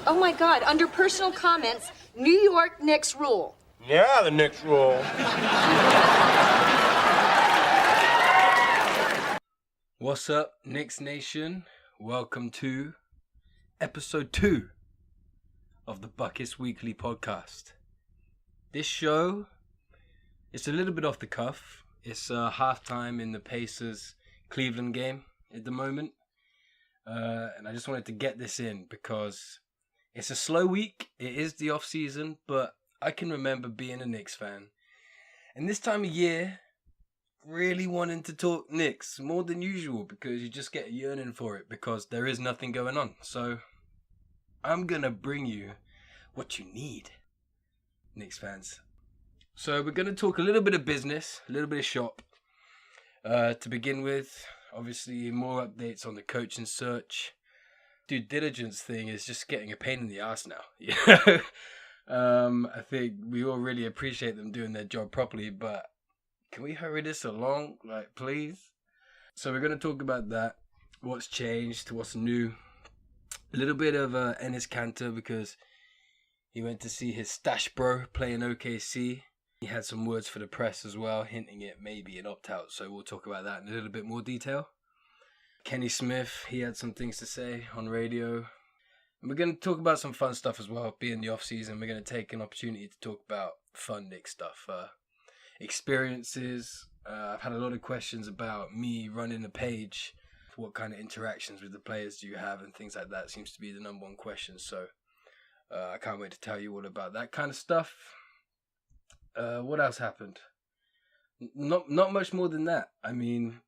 Oh my God, under personal comments, New York Knicks rule. Yeah, the Knicks rule. What's up, Knicks Nation? Welcome to Ep.2 of the Buckets Weekly podcast. This show, it's a little bit off the cuff. It's halftime in the Pacers Cleveland game at the moment. And I just wanted to get this in because it's a slow week. It is the off season, but I can remember being a Knicks fan. And this time of year, really wanting to talk Knicks more than usual because you just get a yearning for it because there is nothing going on. So I'm going to bring you what you need, Knicks fans. So we're going to talk a little bit of business, a little bit of shop. To begin with, obviously more updates on the coaching search. Due diligence thing is just getting a pain in the ass now. I think we all really appreciate them doing their job properly, but can we hurry this along? Like, please? So we're going to talk about that. What's changed, what's new. A little bit of Enes Kanter because he went to see his stash bro play in OKC. He had some words for the press as well, hinting at maybe an opt-out. So we'll talk about that in a little bit more detail. Kenny Smith, he had some things to say on radio. And we're going to talk about some fun stuff as well. Being the off-season, we're going to take an opportunity to talk about fun Knicks stuff. Experiences. I've had a lot of questions about me running a page. What kind of interactions with the players do you have and things like that seems to be the number one question. So I can't wait to tell you all about that kind of stuff. What else happened? Not much more than that. I mean,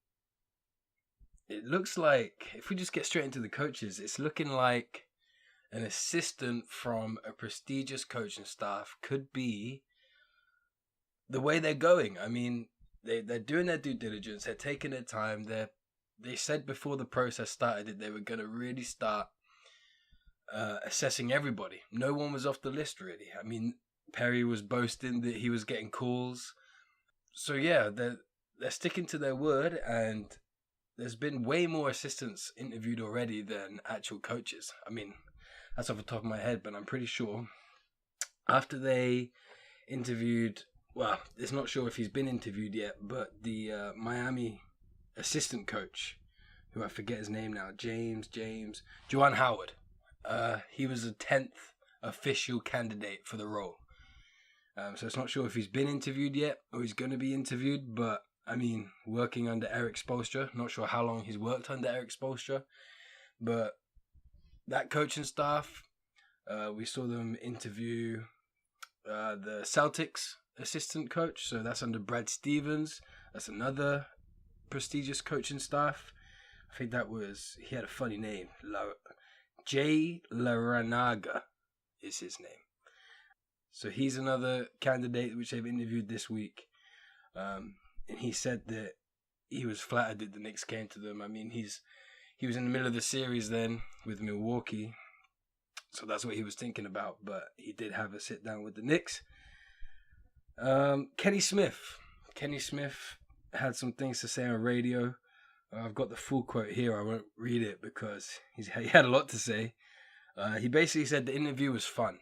it looks like, if we just get straight into the coaches, it's looking like an assistant from a prestigious coaching staff could be the way they're going. I mean, they're doing their due diligence. They're taking their time. They said before the process started that they were going to really start assessing everybody. No one was off the list, really. I mean, Perry was boasting that he was getting calls. So, yeah, they're sticking to their word, and there's been way more assistants interviewed already than actual coaches. I mean, that's off the top of my head, but I'm pretty sure after they interviewed, well, it's not sure if he's been interviewed yet, but the Miami assistant coach, who I forget his name now, Juwan Howard. He was the 10th official candidate for the role. So it's not sure if he's been interviewed yet or he's going to be interviewed, but I mean, working under Eric Spoelstra, not sure how long he's worked under Eric Spoelstra, but that coaching staff, we saw them interview the Celtics assistant coach, so that's under Brad Stevens. That's another prestigious coaching staff. I think he had a funny name. Jay Laranaga is his name. So he's another candidate which they've interviewed this week. And he said that he was flattered that the Knicks came to them. I mean, he was in the middle of the series then with Milwaukee. So that's what he was thinking about. But he did have a sit down with the Knicks. Kenny Smith had some things to say on radio. I've got the full quote here. I won't read it because he had a lot to say. He basically said the interview was fun.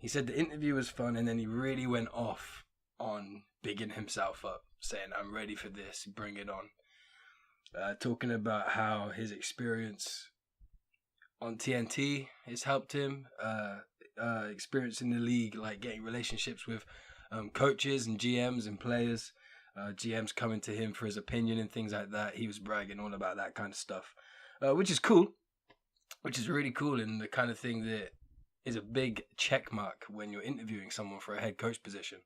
And then he really went off on bigging himself up, saying, I'm ready for this, bring it on. Talking about how his experience on TNT has helped him, experience in the league, like getting relationships with coaches and GMs and players, GMs coming to him for his opinion and things like that. He was bragging all about that kind of stuff, which is cool, which is really cool, and the kind of thing that is a big check mark when you're interviewing someone for a head coach position.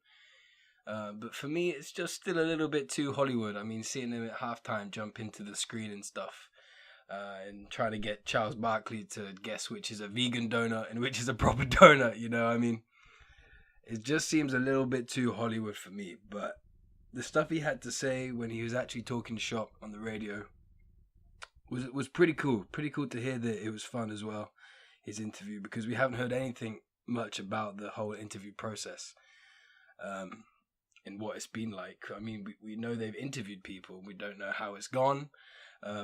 But for me, it's just still a little bit too Hollywood. I mean, seeing him at halftime jump into the screen and stuff, and trying to get Charles Oakley to guess which is a vegan donut and which is a proper donut, you know, I mean, it just seems a little bit too Hollywood for me. But the stuff he had to say when he was actually talking shop on the radio was pretty cool. Pretty cool to hear that it was fun as well, his interview, because we haven't heard anything much about the whole interview process. And what it's been like. I mean, we know they've interviewed people. We don't know how it's gone.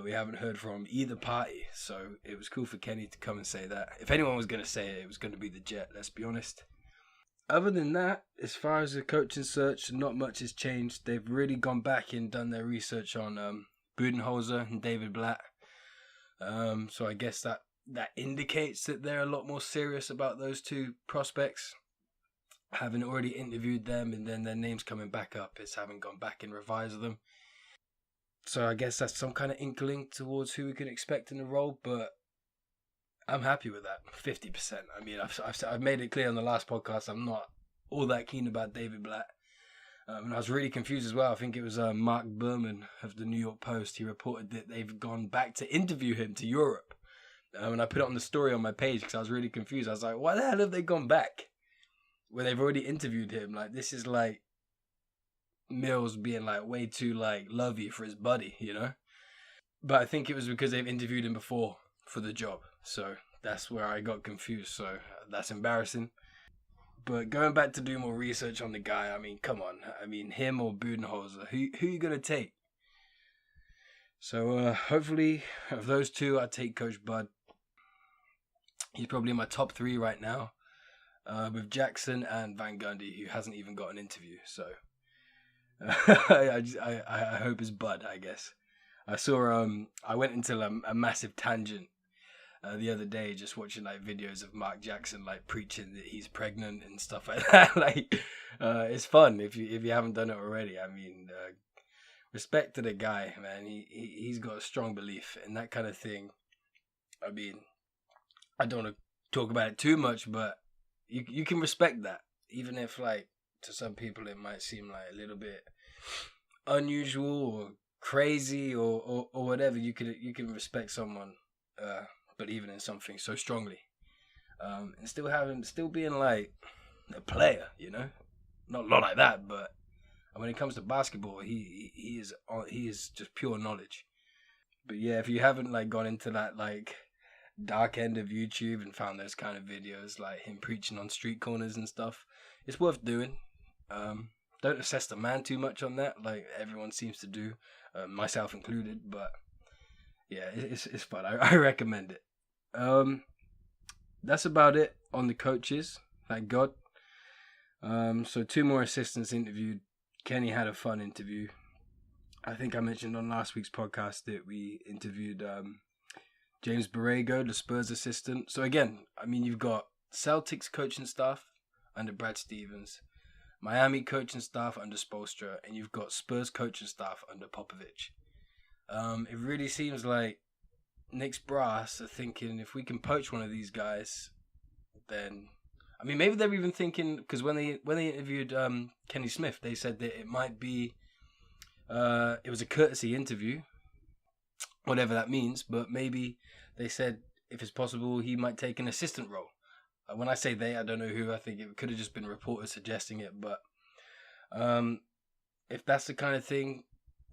We haven't heard from either party, so it was cool for Kenny to come and say that. If anyone was going to say it, it was going to be the Jet, let's be honest. Other than that, as far as the coaching search, not much has changed. They've really gone back and done their research on Budenholzer and David Blatt. So I guess that indicates that they're a lot more serious about those two prospects. Having already interviewed them and then their names coming back up, it's having gone back and revised them. So I guess that's some kind of inkling towards who we can expect in the role, but I'm happy with that, 50%. I mean, I've made it clear on the last podcast I'm not all that keen about David Blatt. And I was really confused as well. I think it was Mark Berman of the New York Post. He reported that they've gone back to interview him to Europe. And I put it on the story on my page because I was really confused. I was like, why the hell have they gone back where they've already interviewed him? Like, this is like Mills being like way too like lovey for his buddy, you know? But I think it was because they've interviewed him before for the job. So that's where I got confused. So that's embarrassing. But going back to do more research on the guy, I mean, come on. I mean, him or Budenholzer, who you going to take? So hopefully, of those two, I'd take Coach Bud. He's probably in my top 3 right now, with Jackson and Van Gundy, who hasn't even got an interview. So I hope it's Bud, I guess. I saw, I went into a massive tangent the other day, just watching like videos of Mark Jackson like preaching that he's pregnant and stuff like that. Like, it's fun if you haven't done it already. I mean, respect to the guy, man. He's got a strong belief in that kind of thing. I mean, I don't want to talk about it too much, but you can respect that, even if like to some people it might seem like a little bit unusual or crazy or whatever. You can respect someone. Believing in something so strongly, and still being like a player, you know, not like that, but when it comes to basketball, he is just pure knowledge. But yeah, if you haven't like gone into that like dark end of YouTube and found those kind of videos like him preaching on street corners and stuff, it's worth doing. Don't assess the man too much on that, like everyone seems to do, myself included. But yeah, it's fun. I recommend it. That's about it on the coaches, thank God. So 2 more assistants interviewed. Kenny had a fun interview. I think I mentioned on last week's podcast that we interviewed James Borrego, the Spurs assistant. So again, I mean, you've got Celtics coaching staff under Brad Stevens, Miami coaching staff under Spoelstra, and you've got Spurs coaching staff under Popovich. It really seems like Knicks brass are thinking if we can poach one of these guys, then I mean maybe they're even thinking, because when they interviewed Kenny Smith, they said that it might be it was a courtesy interview, whatever that means, but maybe they said if it's possible he might take an assistant role. When I say they, I don't know who. I think it could have just been reporters suggesting it, but if that's the kind of thing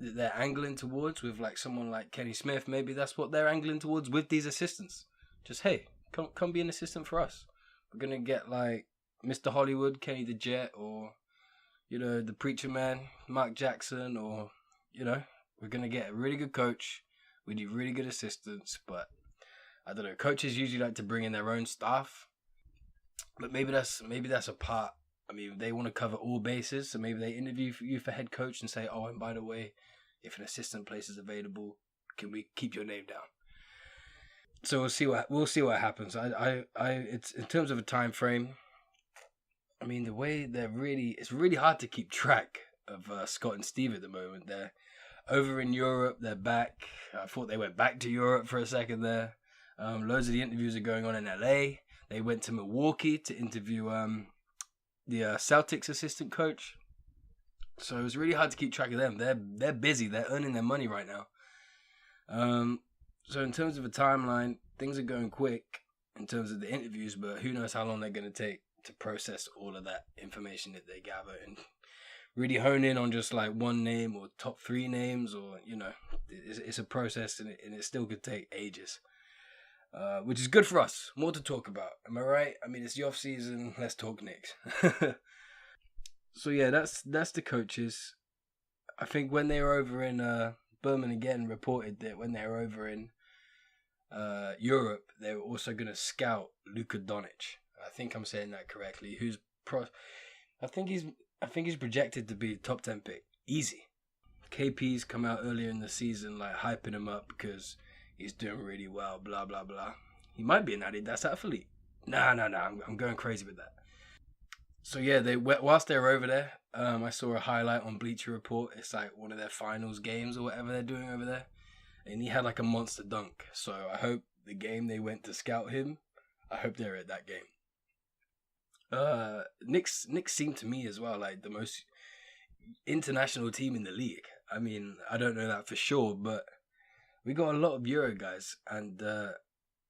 that they're angling towards with like someone like Kenny Smith, maybe that's what they're angling towards with these assistants. Just, hey, come be an assistant for us. We're going to get like Mr. Hollywood, Kenny the Jet, or, you know, the Preacher Man, Mark Jackson, or, you know, we're going to get a really good coach. We need really good assistants, but I don't know. Coaches usually like to bring in their own staff, but maybe that's a part. I mean, they want to cover all bases, so maybe they interview you for head coach and say, oh, and by the way, if an assistant place is available, can we keep your name down? So we'll see what happens. It's in terms of a time frame. I mean, the way it's really hard to keep track of Scott and Steve at the moment. They're over in Europe. They're back. I thought they went back to Europe for a second there. Loads of the interviews are going on in LA. They went to Milwaukee to interview the Celtics assistant coach. So it was really hard to keep track of them. They're busy. They're earning their money right now. So in terms of a timeline, things are going quick in terms of the interviews, but who knows how long they're going to take to process all of that information that they gather and really hone in on just like one name or top 3 names, or, you know, it's a process and it still could take ages. Which is good for us. More to talk about. Am I right? I mean, it's the off season. Let's talk Knicks. So yeah, that's the coaches. I think when they were over in Berman again reported that when they were over in Europe, they were also going to scout Luka Doncic. I think I'm saying that correctly. I think he's projected to be top 10 pick. Easy. KP's come out earlier in the season like hyping him up because he's doing really well, blah, blah, blah. He might be an Adidas athlete. Nah, I'm going crazy with that. So yeah, whilst they were over there, I saw a highlight on Bleacher Report. It's like one of their finals games or whatever they're doing over there. And he had like a monster dunk. So I hope the game they went to scout him, I hope they're at that game. Knicks seemed to me as well like the most international team in the league. I mean, I don't know that for sure, but we got a lot of Euro guys, and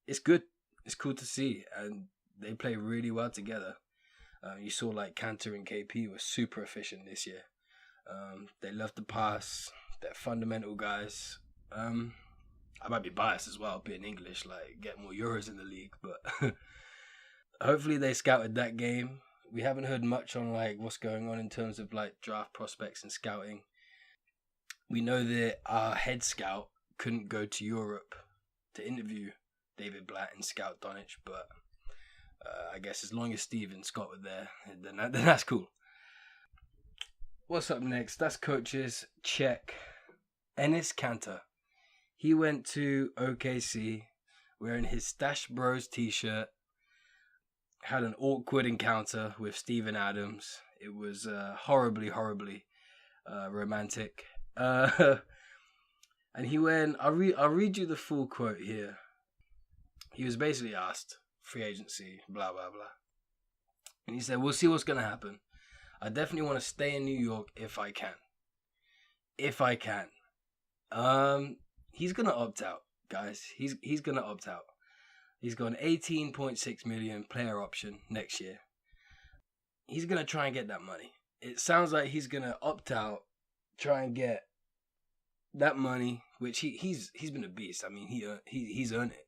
it's good. It's cool to see, and they play really well together. You saw like Kanter and KP were super efficient this year. They love to pass. They're fundamental guys. I might be biased as well, being English, like get more Euros in the league, but hopefully they scouted that game. We haven't heard much on like what's going on in terms of like draft prospects and scouting. We know that our head scout couldn't go to Europe to interview David Blatt and scout Doncic, but I guess as long as Steve and Scott were there, then that's cool. What's up next? That's coaches. Check. Enes Kanter. He went to OKC wearing his Stash Bros t-shirt. Had an awkward encounter with Steven Adams. It was horribly romantic. And he went, I'll read you the full quote here. He was basically asked, free agency, blah, blah, blah. And he said, we'll see what's going to happen. I definitely want to stay in New York if I can. If I can. He's going to opt out, guys. He's going to opt out. He's got an $18.6 million player option next year. He's going to try and get that money. It sounds like he's going to opt out, try and get that money, which he's been a beast. I mean, he's earned it.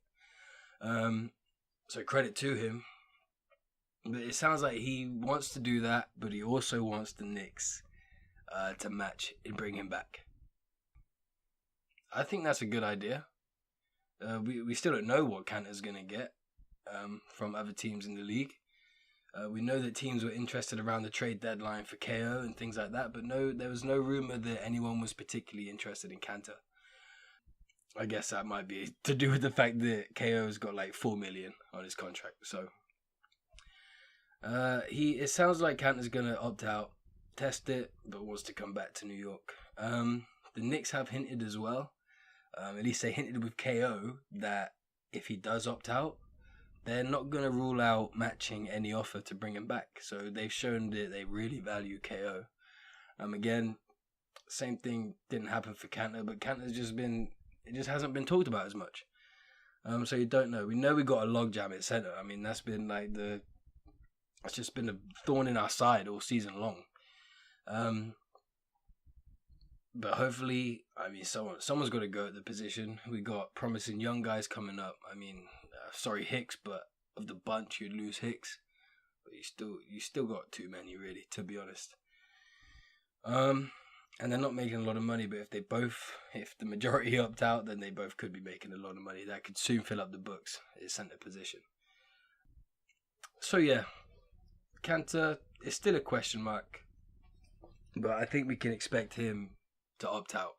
So credit to him. But it sounds like he wants to do that, but he also wants the Knicks to match and bring him back. I think that's a good idea. We still don't know what Kanter's going to get from other teams in the league. We know that teams were interested around the trade deadline for KO and things like that, but there was no rumor that anyone was particularly interested in Kanter. I guess that might be to do with the fact that KO's got like $4 million on his contract. So it sounds like Kanter's going to opt out, test it, but wants to come back to New York. The Knicks have hinted as well. At least they hinted with KO that if he does opt out, they're not going to rule out matching any offer to bring him back. So they've shown that they really value KO. Again, same thing didn't happen for Kanter, but Kanter's it just hasn't been talked about as much. So you don't know. We know we got a logjam at center. I mean, that's been like it's just been a thorn in our side all season long. But hopefully, I mean, someone's got to go at the position. We got promising young guys coming up. I mean, sorry Hicks, but of the bunch, you'd lose Hicks. But you still got too many, really, to be honest. And they're not making a lot of money. But if the majority opt out, then they both could be making a lot of money. That could soon fill up the books at center position. So yeah, Kanter is still a question mark, but I think we can expect him to opt out.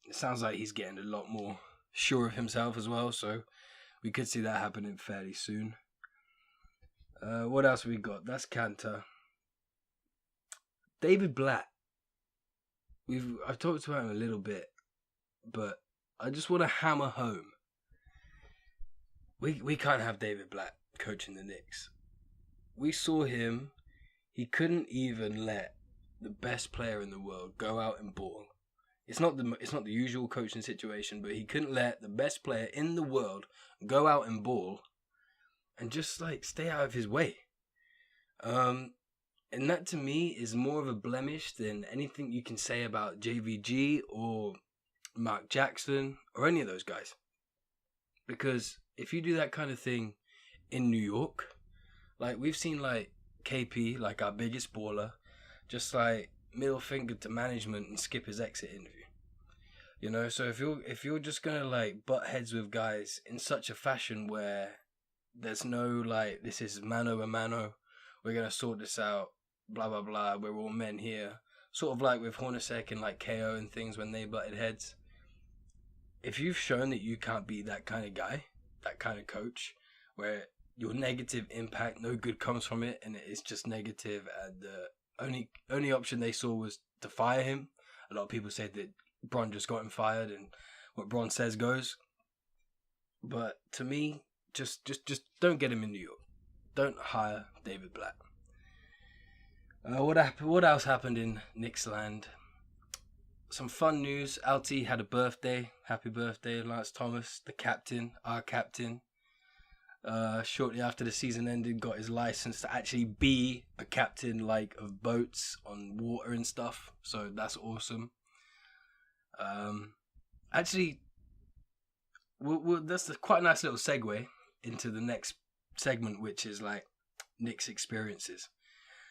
It sounds like he's getting a lot more sure of himself as well, so we could see that happening fairly soon. What else have we got? That's Kanter. David Blatt. I've talked about him a little bit, but I just want to hammer home. We can't have David Blatt coaching the Knicks. We saw him. He couldn't even let the best player in the world go out and ball. It's not the usual coaching situation, but he couldn't let the best player in the world go out and ball and just like stay out of his way. And that to me is more of a blemish than anything you can say about JVG or Mark Jackson or any of those guys. Because if you do that kind of thing in New York, like we've seen like KP, like our biggest baller, just like middle finger to management and skip his exit interview. You know, so if you're just gonna like butt heads with guys in such a fashion where there's no like, this is mano a mano, we're gonna sort this out, blah blah blah, we're all men here, sort of like with Hornacek and like KO and things when they butted heads. If you've shown that you can't be that kind of guy, that kind of coach, where your negative impact, no good comes from it, and it's just negative, and the only option they saw was to fire him. A lot of people said that Bron just got him fired, and what Bron says goes. But to me, just don't get him in New York. Don't hire David Blatt. What else happened in Knicks land? Some fun news. LT had a birthday. Happy birthday, Lance Thomas, the captain, our captain. Shortly after the season ended, got his license to actually be a captain, like, of boats on water and stuff. So that's awesome. Actually, that's quite a nice little segue into the next segment, which is like Knicks experiences.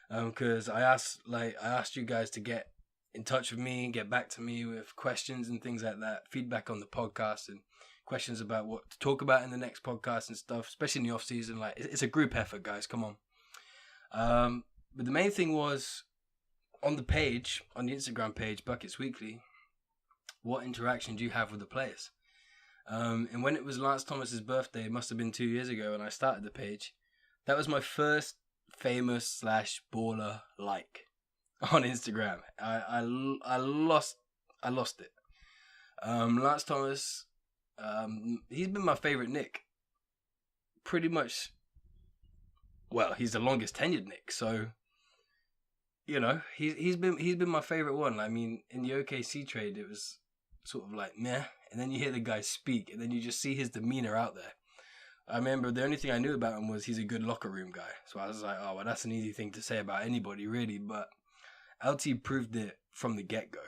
Because I asked you guys to get in touch with me and get back to me with questions and things like that, feedback on the podcast and questions about what to talk about in the next podcast and stuff, especially in the off season. Like, it's a group effort, guys. Come on. But the main thing was on the page, on the Instagram page, Buckets Weekly. What interaction do you have with the players? And when it was Lance Thomas's birthday, it must have been 2 years ago, and I started the page. That was my first famous / baller like on Instagram. I lost it. Lance Thomas, he's been my favorite Knick. Pretty much, well, he's the longest tenured Knick, so you know, he's been my favorite one. I mean, in the OKC trade, it was sort of like meh, and then you hear the guy speak, and then you just see his demeanor out there. I remember the only thing I knew about him was he's a good locker room guy. So I was like, oh, well, that's an easy thing to say about anybody, really. But LT proved it from the get-go.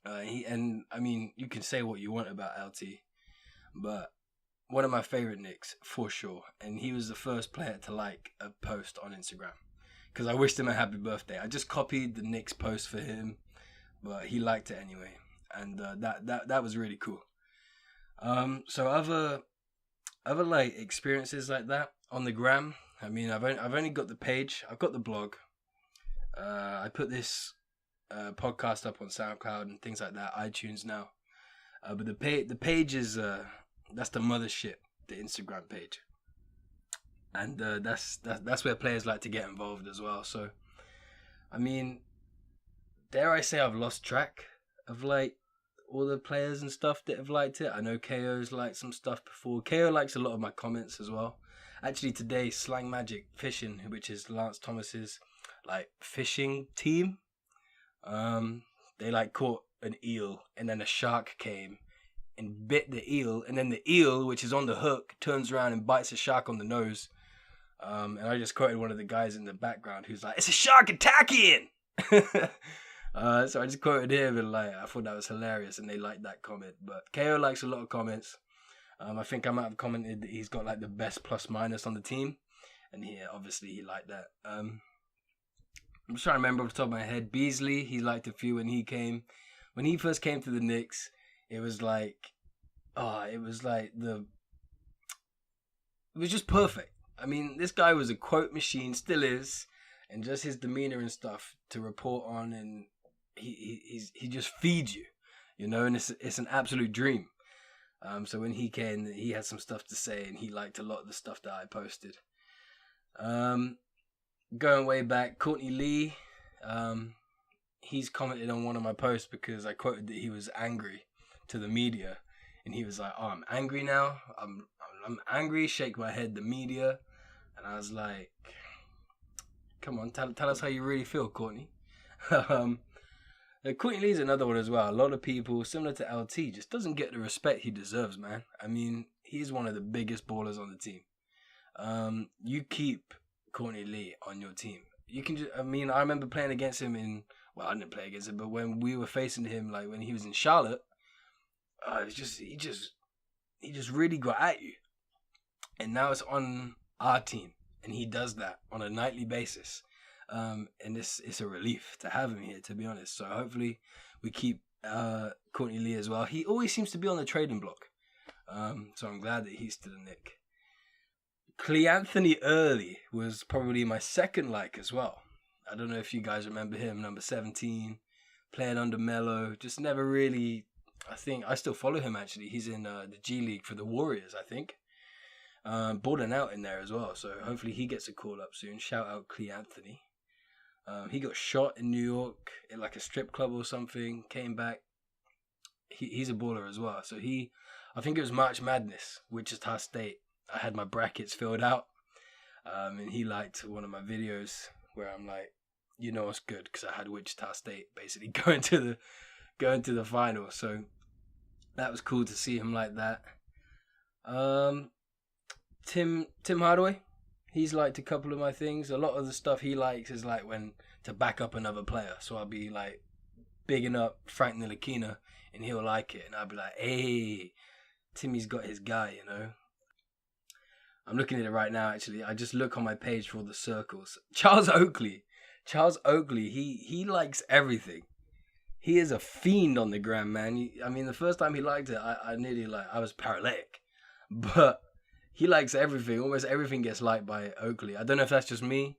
And I mean, you can say what you want about LT, but one of my favorite Knicks, for sure. And he was the first player to like a post on Instagram, because I wished him a happy birthday. I just copied the Knicks post for him, but he liked it anyway. And that was really cool. So other like experiences like that on the gram. I mean, I've only got the page. I've got the blog. I put this podcast up on SoundCloud and things like that, iTunes now. But the page is that's the mothership, the Instagram page, and that's where players like to get involved as well. So, I mean, dare I say I've lost track of like all the players and stuff that have liked it. I know KO's liked some stuff before. KO likes a lot of my comments as well. Actually, today, Slang Magic Fishing, which is Lance Thomas's like fishing team, they like caught an eel, and then a shark came and bit the eel, and then the eel, which is on the hook, turns around and bites the shark on the nose. And I just quoted one of the guys in the background who's like, "It's a shark attacking!" So I just quoted him, and like I thought that was hilarious, and they liked that comment. But KO likes a lot of comments. I think I might have commented that he's got like the best plus minus on the team, and he liked that. I'm just trying to remember off the top of my head. Beasley, he liked a few when he came. When he first came to the Knicks, it was just perfect. I mean, this guy was a quote machine, still is, and just his demeanor and stuff to report on, and he just feeds you, you know, and it's an absolute dream. So when he came, he had some stuff to say, and he liked a lot of the stuff that I posted. Going way back, Courtney Lee, he's commented on one of my posts because I quoted that he was angry to the media, and he was like, "Oh, I'm angry now. I'm angry." Shake my head, the media, and I was like, "Come on, tell us how you really feel, Courtney." Courtney Lee's another one as well. A lot of people, similar to LT, just doesn't get the respect he deserves, man. I mean, he's one of the biggest ballers on the team. You keep Courtney Lee on your team. You can just, I mean, I remember playing against him I didn't play against him, but when we were facing him, like when he was in Charlotte, he just really got at you. And now it's on our team, and he does that on a nightly basis. And it's a relief to have him here, to be honest. So hopefully we keep Courtney Lee as well. He always seems to be on the trading block. So I'm glad that he's still a Nick. Cleanthony Early was probably my second like as well. I don't know if you guys remember him, number 17, playing under Melo. Just never really, I think, I still follow him actually. He's in the G League for the Warriors, I think. Balling out in there as well. So hopefully he gets a call up soon. Shout out Cleanthony. He got shot in New York at like a strip club or something, came back. He's a baller as well. So I think it was March Madness, Wichita State. I had my brackets filled out, and he liked one of my videos where I'm like, you know it's good because I had Wichita State basically going to the final. So that was cool to see him like that. Tim Hardaway, he's liked a couple of my things. A lot of the stuff he likes is like when to back up another player. So I'll be like bigging up Frank Ntilikina and he'll like it, and I'll be like, hey, Timmy's got his guy, you know. I'm looking at it right now, actually. I just look on my page for all the circles. Charles Oakley, he likes everything. He is a fiend on the gram, man. I mean, the first time he liked it, I nearly I was paralytic. But he likes everything. Almost everything gets liked by Oakley. I don't know if that's just me.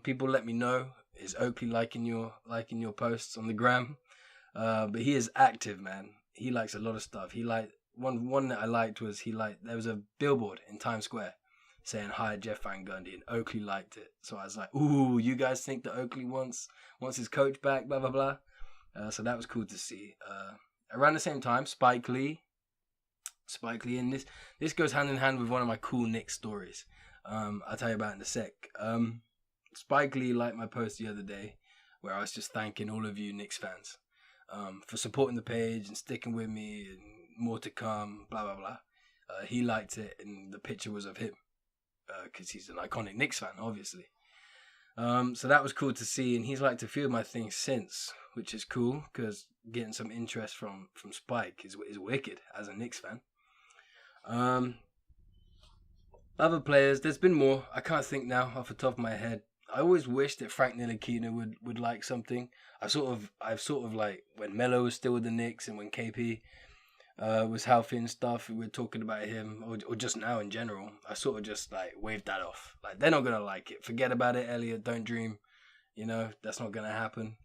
People let me know. Is Oakley liking your posts on the gram? But he is active, man. He likes a lot of stuff. He liked one that I liked was there was a billboard in Times Square saying hi Jeff Van Gundy, and Oakley liked it. So I was like, ooh, you guys think that Oakley wants his coach back, blah blah blah. So that was cool to see. Around the same time, Spike Lee, and this goes hand in hand with one of my cool Knicks stories. I'll tell you about it in a sec. Spike Lee liked my post the other day where I was just thanking all of you Knicks fans for supporting the page and sticking with me and more to come, blah, blah, blah. He liked it, and the picture was of him because he's an iconic Knicks fan, obviously. So that was cool to see, and he's liked a few of my things since, which is cool because getting some interest from Spike is wicked as a Knicks fan. Other players, there's been more. I can't think now off the top of my head. I always wish that Frank Ntilikina would like something. I've sort of like when Melo was still with the Knicks and when KP was healthy and stuff, we were talking about him, or just now in general, I sort of just like waved that off. Like, they're not gonna like it. Forget about it, Elliot. Don't dream. You know, that's not gonna happen.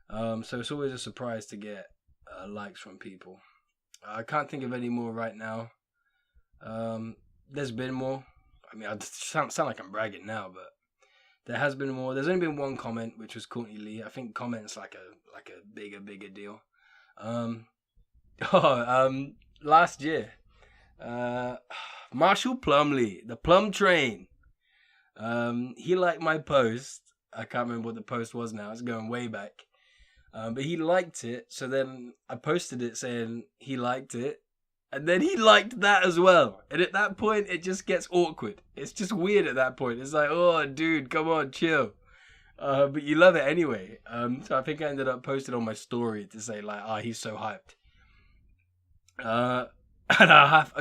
So it's always a surprise to get likes from people. I can't think of any more right now. There's been more. I mean, I sound like I'm bragging now, but there has been more. There's only been one comment, which was Courtney Lee. I think comment's like a bigger deal. Last year, Marshall Plumlee, the plumtrain. He liked my post. I can't remember what the post was now. It's going way back. But he liked it. So then I posted it saying he liked it. And then he liked that as well. And at that point, it just gets awkward. It's just weird at that point. It's like, oh, dude, come on, chill. But you love it anyway. So I think I ended up posting on my story to say, like, he's so hyped. And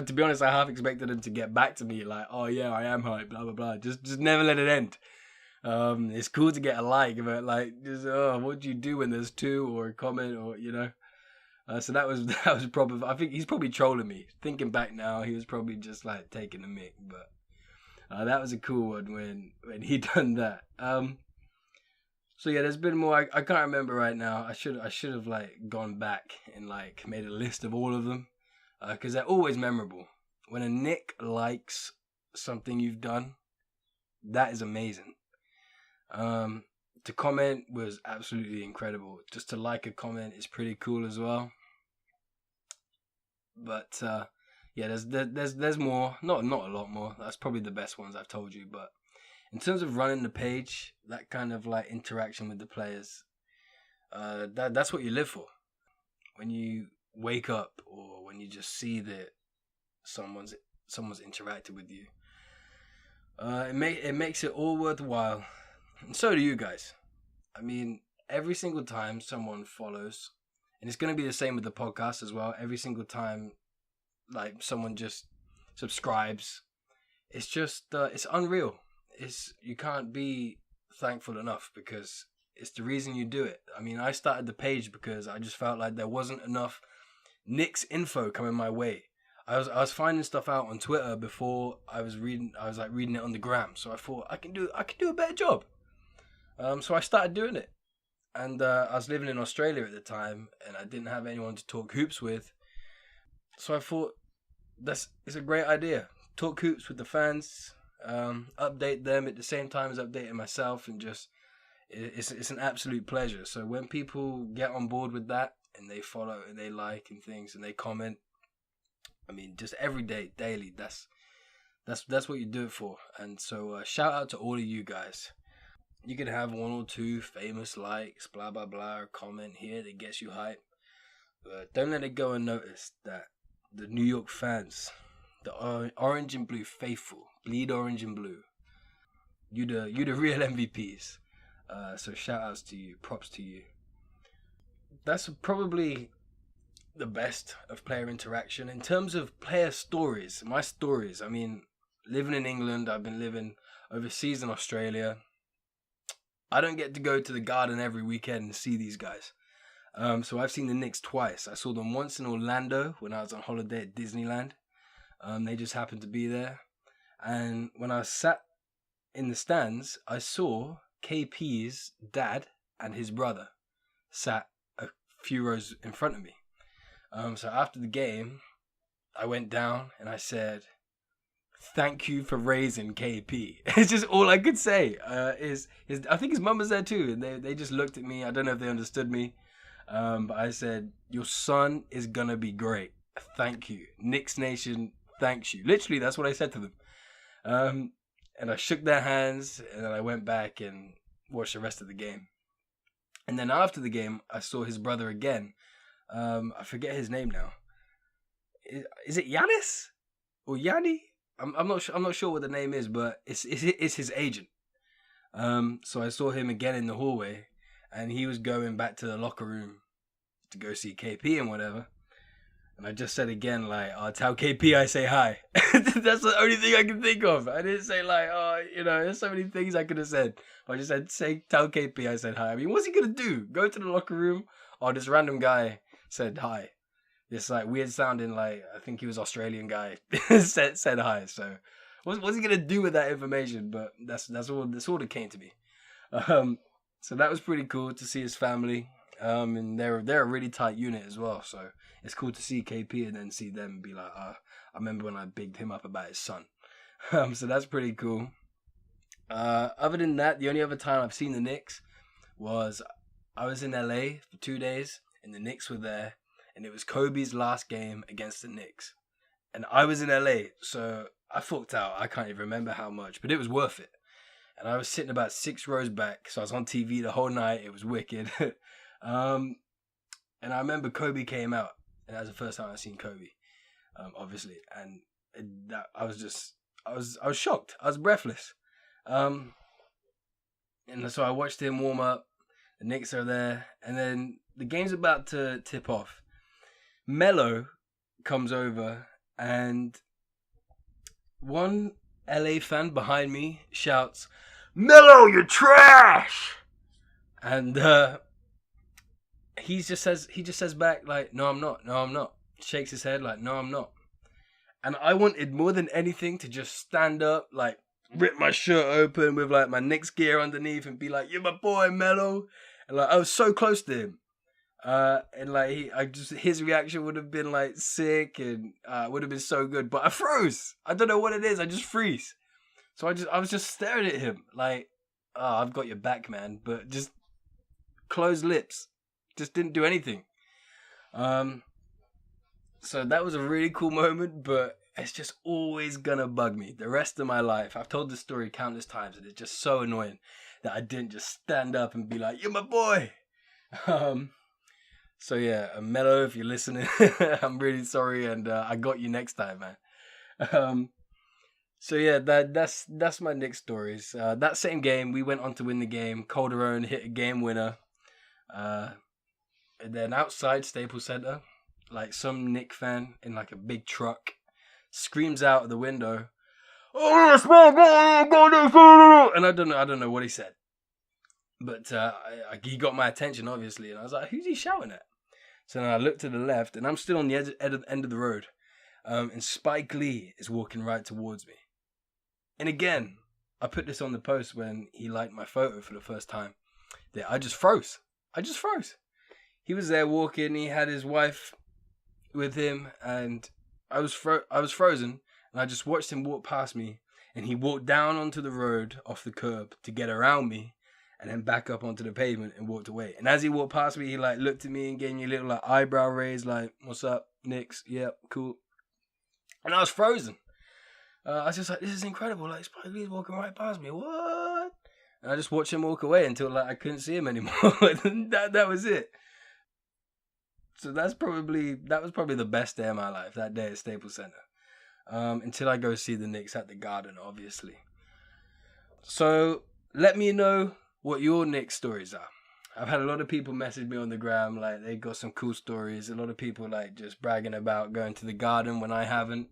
to be honest, I half expected him to get back to me like, oh yeah, I am hyped, blah, blah, blah. Just never let it end. It's cool to get a like, but like, just, what do you do when there's two or a comment or, you know? So that was probably, I think he's probably trolling me. Thinking back now, he was probably just like taking the mic, but that was a cool one when he done that. So yeah, there's been more. I can't remember right now. I should have like gone back and like made a list of all of them, because they're always memorable. When a Nick likes something you've done, that is amazing. To comment was absolutely incredible. Just to like a comment is pretty cool as well. But yeah, there's more. Not a lot more. That's probably the best ones I've told you. But in terms of running the page, that kind of like interaction with the players, that's what you live for. When you wake up or when you just see that someone's interacted with you, it makes it all worthwhile. And so do you guys. I mean, every single time someone follows, and it's going to be the same with the podcast as well. Every single time, like, someone just subscribes, it's just, it's unreal. You can't be thankful enough because it's the reason you do it. I mean, I started the page because I just felt like there wasn't enough Knicks info coming my way. I was finding stuff out on Twitter before I was reading it on the gram. So I thought I can do a better job. So I started doing it. And I was living in Australia at the time, and I didn't have anyone to talk hoops with. So I thought it's a great idea. Talk hoops with the fans, update them at the same time as updating myself, and just it's an absolute pleasure. So when people get on board with that and they follow and they like and things and they comment, I mean, just every day, daily. That's what you do it for. And so shout out to all of you guys. You can have 1 or 2 famous likes, blah blah blah, or comment here that gets you hype, but don't let it go unnoticed that the New York fans, the orange and blue faithful, bleed orange and blue. You the real MVPs. So shout outs to you, props to you. That's probably the best of player interaction. In terms of player stories, my stories, I mean, living in England, I've been living overseas in Australia. I don't get to go to the Garden every weekend and see these guys. So I've seen the Knicks twice. I saw them once in Orlando when I was on holiday at Disneyland. They just happened to be there. And when I sat in the stands, I saw KP's dad and his brother sat a few rows in front of me. So after the game, I went down and I said, "Thank you for raising KP." It's just all I could say. I think his mum was there too, and they just looked at me. I don't know if they understood me, but I said, "Your son is gonna be great. Thank you, Knicks Nation. Thanks you." Literally, that's what I said to them. And I shook their hands, and then I went back and watched the rest of the game. And then after the game, I saw his brother again. I forget his name now. Is it Yanis or Yanni? I'm not sure what the name is, but it's his agent. So I saw him again in the hallway, and he was going back to the locker room to go see KP and whatever. And I just said again, like, "I'll tell KP I say hi." That's the only thing I can think of. I didn't say like, there's so many things I could have said. I just said, tell KP I said hi. I mean, what's he gonna do? Go to the locker room? Oh, this random guy said hi. This like weird sounding, like, I think he was Australian guy said hi. So what's he gonna do with that information? But that's all that came to me. So that was pretty cool to see his family. And they're a really tight unit as well. So it's cool to see KP and then see them be like, I remember when I bigged him up about his son. So that's pretty cool. Other than that, the only other time I've seen the Knicks was I was in LA for 2 days and the Knicks were there. And it was Kobe's last game against the Knicks. And I was in LA, so I forked out. I can't even remember how much, but it was worth it. And I was sitting about 6 rows back, so I was on TV the whole night. It was wicked. And I remember Kobe came out, and that was the first time I've seen Kobe, obviously. And that I was shocked. I was breathless. And so I watched him warm up. The Knicks are there, and then the game's about to tip off. Melo comes over, and one LA fan behind me shouts, "Melo, you're trash!" And he just says back like, "No, I'm not." Shakes his head like, "No, I'm not." And I wanted more than anything to just stand up, like rip my shirt open with like my Knicks gear underneath, and be like, "You're my boy, Melo." And like I was so close to him. And like his reaction would have been like sick, and would have been so good, but I froze. I don't know what it is. I just freeze. So I was just staring at him like, "Oh, I've got your back, man," but just closed lips. Just didn't do anything. So that was a really cool moment, but it's just always gonna bug me the rest of my life. I've told this story countless times, and it's just so annoying that I didn't just stand up and be like, "You're my boy." So yeah, Melo, if you're listening, I'm really sorry, and I got you next time, man. So yeah, that's my Knicks stories. That same game, we went on to win the game. Calderon hit a game winner. And then outside Staples Center, like some Knicks fan in like a big truck screams out of the window, "Oh, small ball, and I don't know what he said. But he got my attention, obviously, and I was like, who's he shouting at? So then I looked to the left, and I'm still on the end of the road, and Spike Lee is walking right towards me. And again, I put this on the post when he liked my photo for the first time. I just froze. He was there walking. He had his wife with him, and I was frozen. And I just watched him walk past me, and he walked down onto the road off the curb to get around me, and then back up onto the pavement and walked away. And as he walked past me, he like looked at me and gave me a little like eyebrow raise, like, "What's up, Knicks? Yep, cool." And I was frozen. I was just like, "This is incredible! Like, Spike Lee's walking right past me. What?" And I just watched him walk away until like I couldn't see him anymore. that was it. So that was probably the best day of my life. That day at Staples Center. Until I go see the Knicks at the Garden, obviously. So let me know what your Knicks stories are. I've had a lot of people message me on the gram, like they got some cool stories. A lot of people like just bragging about going to the Garden when I haven't.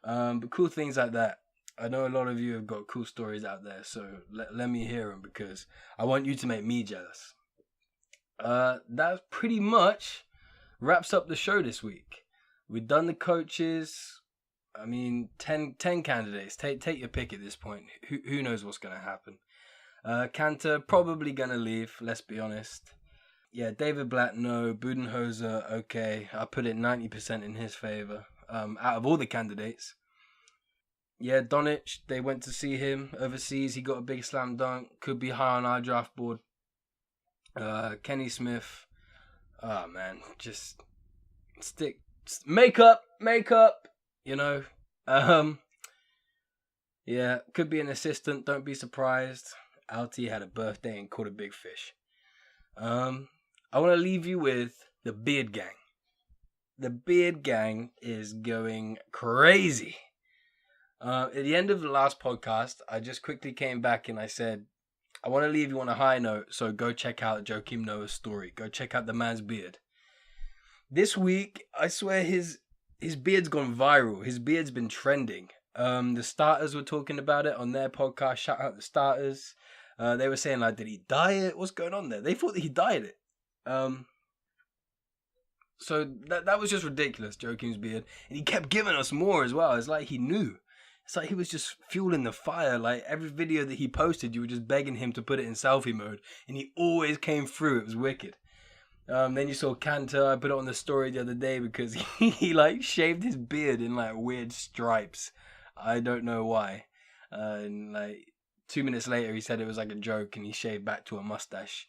But cool things like that. I know a lot of you have got cool stories out there, so let me hear them because I want you to make me jealous. That pretty much wraps up the show this week. We've done the coaches. I mean, 10 candidates. Take your pick at this point. Who knows what's going to happen? Kanter probably going to leave, let's be honest. Yeah, David Blatt, no. Budenholzer, okay. I put it 90% in his favour. Out of all the candidates. Yeah, Doncic, they went to see him overseas. He got a big slam dunk. Could be high on our draft board. Kenny Smith. Oh, man. Just make up. You know. Yeah, could be an assistant. Don't be surprised. Alty had a birthday and caught a big fish. I want to leave you with the Beard Gang. The Beard Gang is going crazy. At the end of the last podcast, I just quickly came back and I said, I want to leave you on a high note, so go check out Joakim Noah's story. Go check out the man's beard. This week, I swear his beard's gone viral. His beard's been trending. The Starters were talking about it on their podcast. Shout out the Starters. They were saying, like, did he dye it? What's going on there? They thought that he dyed it. So that was just ridiculous, Joakim's beard. And he kept giving us more as well. It's like he knew. It's like he was just fueling the fire. Like every video that he posted, you were just begging him to put it in selfie mode. And he always came through. It was wicked. Then you saw Kanter. I put it on the story the other day because he like shaved his beard in like weird stripes. I don't know why. And like 2 minutes later, he said it was like a joke and he shaved back to a mustache.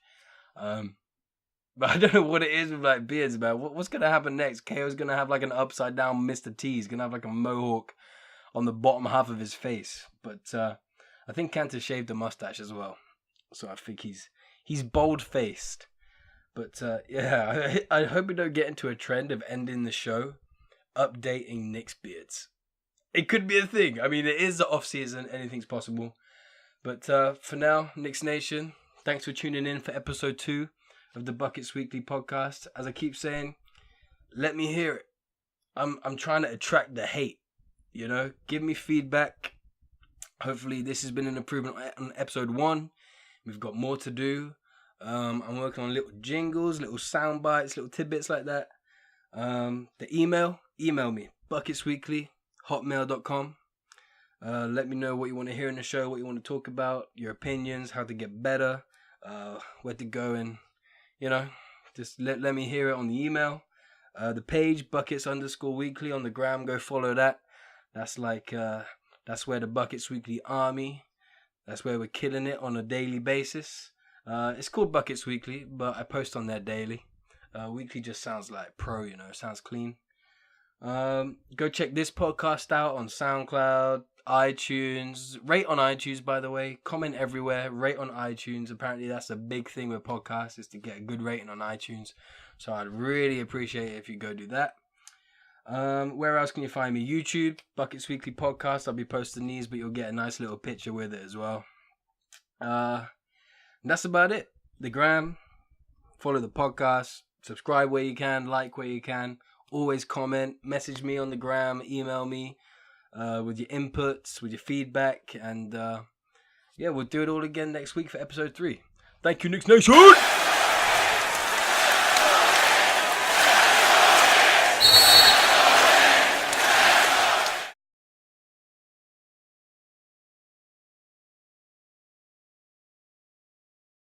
But I don't know what it is with like beards, man. What's going to happen next? KO's going to have like an upside down Mr. T. He's going to have like a mohawk on the bottom half of his face. But I think Kanter shaved a mustache as well. So I think he's bold-faced. But yeah, I hope we don't get into a trend of ending the show updating Knicks beards. It could be a thing. I mean, it is the off-season. Anything's possible. But for now, Knicks Nation, thanks for tuning in for episode 2 of the Buckets Weekly podcast. As I keep saying, let me hear it. I'm trying to attract the hate. You know, give me feedback. Hopefully this has been an improvement on episode 1. We've got more to do. I'm working on little jingles, little sound bites, little tidbits like that. The email me, bucketsweekly@hotmail.com. Let me know what you want to hear in the show, what you want to talk about, your opinions, how to get better, where to go, and, you know, just let me hear it on the email. The page, buckets_weekly on the gram, go follow that. That's like, that's where the Buckets Weekly Army, that's where we're killing it on a daily basis. It's called Buckets Weekly, but I post on there daily. Weekly just sounds like pro, you know, sounds clean. Go check this podcast out on SoundCloud, iTunes. Rate on iTunes, by the way. Comment everywhere. Rate on iTunes. Apparently that's a big thing with podcasts, is to get a good rating on iTunes. So I'd really appreciate it if you go do that. Where else can you find me? YouTube, Buckets Weekly Podcast. I'll be posting these, but you'll get a nice little picture with it as well. That's about it. The gram. Follow the podcast. Subscribe where you can. Like where you can. Always comment. Message me on the gram. Email me with your inputs, with your feedback. And yeah, we'll do it all again next week for episode 3. Thank you, Knicks Nation!